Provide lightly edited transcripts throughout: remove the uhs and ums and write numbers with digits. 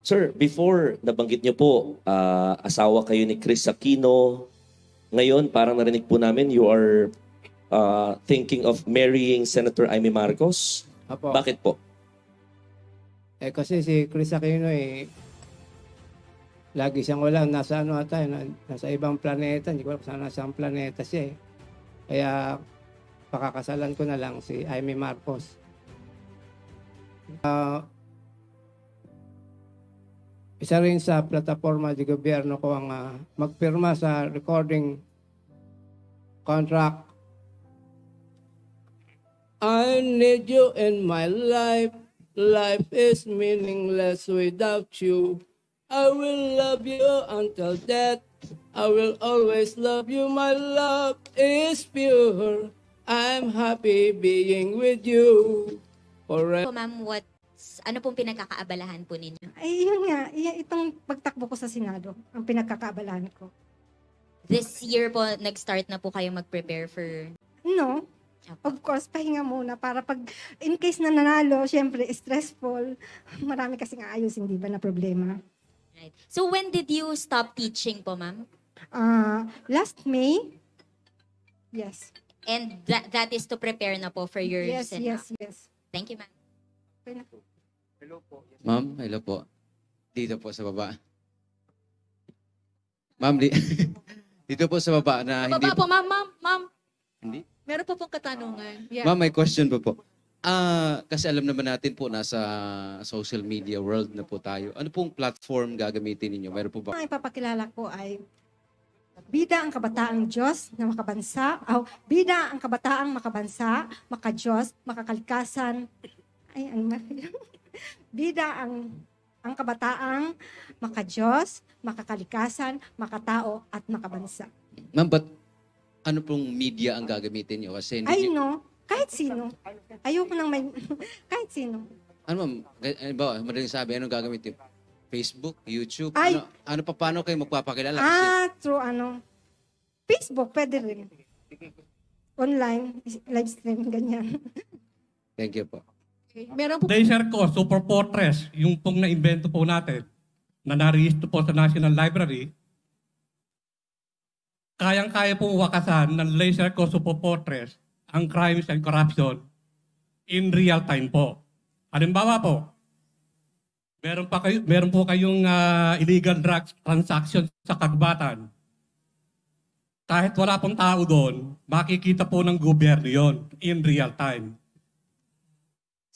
Sir, before nabanggit niyo po, asawa kayo ni Chris Aquino. Ngayon, parang narinig po namin, you are thinking of marrying Senator Amy Marcos. Apo. Bakit po? Kasi si Chris Aquino lagi siyang wala, nasa ano ata, nasa ibang planeta, hindi ko alam saan nasa planeta siya Kaya pakakasalan ko na lang si Amy Marcos. Isa rin sa plataforma di gobyerno ko ang magpirma sa recording contract. I need you in my life. Life is meaningless without you. I will love you until death. I will always love you. My love is pure. I'm happy being with you. So, ma'am, ano pong pinagkakaabalahan po ninyo? Ay, yun nga. Itong pagtakbo ko sa Senado, ang pinagkakaabalahan ko. This year po, nag-start na po kayo mag-prepare for... No. Of course, pahinga muna para pag in case na nanalo, syempre stressful. Marami kasing aayusin, di ba, na problema. Right. So, when did you stop teaching po, ma'am? Last May. Yes. And that is to prepare na po for your Senate? Yes. Thank you, ma'am. Hello po. Ma'am, hello po. Dito po sa baba. Ma'am, dito po sa baba na hindi... Baba po, ma'am. Hindi? Meron po pong katanungan. Yeah. Ma'am, may question po. Kasi alam naman natin po, nasa social media world na po tayo. Ano pong platform gagamitin ninyo? Meron po ba? Ang ipapakilala ko ay Bida ang Kabataang Diyos na Makabansa. Bida ang Kabataang Makabansa, Makadiyos, Makakalikasan. Ay, ano ba? Bida ang kabataang makadiyos, makakalikasan, makatao, at makabansa. Ma'am, but ano pong media ang gagamitin nyo? Kasi Ay, no. Kahit sino. Ayoko nang may... kahit sino. Ano ma'am? Madaling sabi, anong gagamitin? Facebook? YouTube? Ay. Paano kayo magpapakilala? Through Facebook, pwede rin. Online, live stream, ganyan. Thank you po. Meron po. Laser ko, Super Fortress, yung pong na-invento po natin, na narehistro po sa National Library, kayang-kaya pong wakasan ng Laser ko, Super Fortress, ang crimes and corruption in real time po. Halimbawa po, meron po kayong illegal drugs transaction sa kagubatan. Kahit wala pong tao doon, makikita po ng gobyerno yon in real time.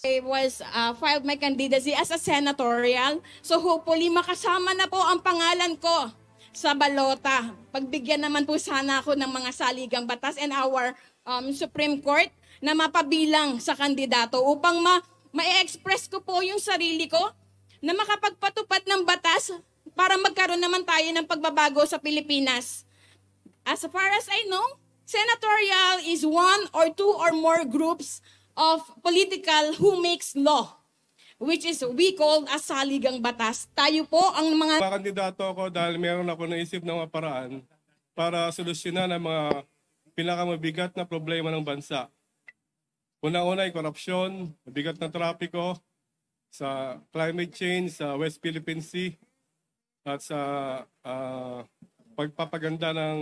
I was filed my candidacy as a senatorial. So hopefully makasama na po ang pangalan ko sa balota. Pagbigyan naman po sana ako ng mga saligang batas and our Supreme Court na mapabilang sa kandidato upang ma-express ko po yung sarili ko na makapagpatupad ng batas para magkaroon naman tayo ng pagbabago sa Pilipinas. As far as I know, senatorial is one or two or more groups of political who makes law, which is we call as saligang batas. Tayo po ang mga... Kandidato ako dahil meron ako naisip ng mga paraan para solusyonan ang mga pinakamabigat na problema ng bansa. Una-una ay korupsyon, mabigat na trapiko, sa climate change sa West Philippine Sea, at sa pagpapaganda ng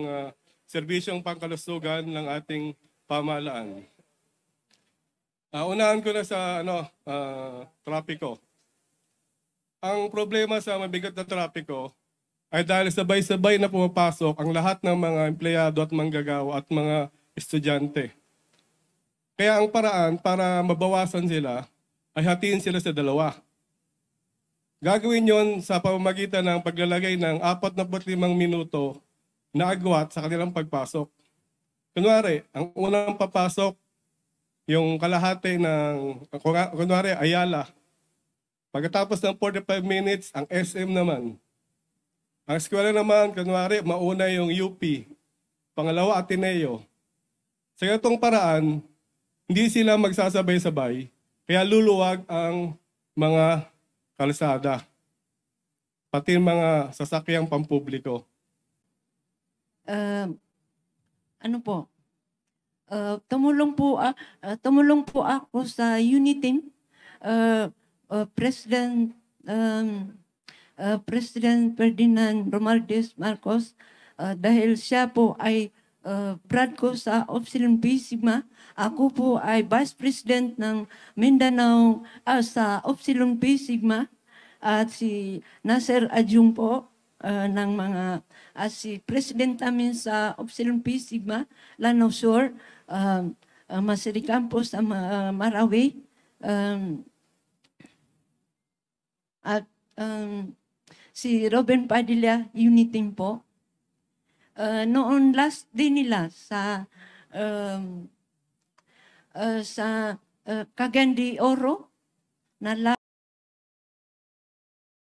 serbisyong pangkalusugan ng ating pamahalaan. Unahan ko na sa trapiko. Ang problema sa mabigat na trapiko ay dahil sabay-sabay na pumapasok ang lahat ng mga empleyado at manggagawa at mga estudyante. Kaya ang paraan para mabawasan sila ay hatiin sila sa dalawa. Gagawin yon sa pamamagitan ng paglalagay ng 45 minuto na agwat sa kanilang pagpasok. Kunwari, ang unang papasok, yung kalahati ng, kunwari, Ayala. Pagkatapos ng 45 minutes, ang SM naman. Ang eskwela naman, kunwari, mauna yung UP. Pangalawa, Ateneo. Sa ganitong paraan, hindi sila magsasabay-sabay, kaya luluwag ang mga kalsada, pati mga sasakyang pampubliko. Tumulong po ako sa Uniteam. President President Ferdinand Romualdez Marcos dahil siya po ay brad ko sa Upsilon Pi Sigma. Ako po ay Vice President ng Mindanao sa Upsilon Pi Sigma at si Nasser Adjung po ng mga si President namin sa Upsilon Pi Sigma, Lanao Sur, Masiri Campos sa Marawi, at si Robin Padilla, Uniting po. Noon last day nila sa Cagayan de Oro, na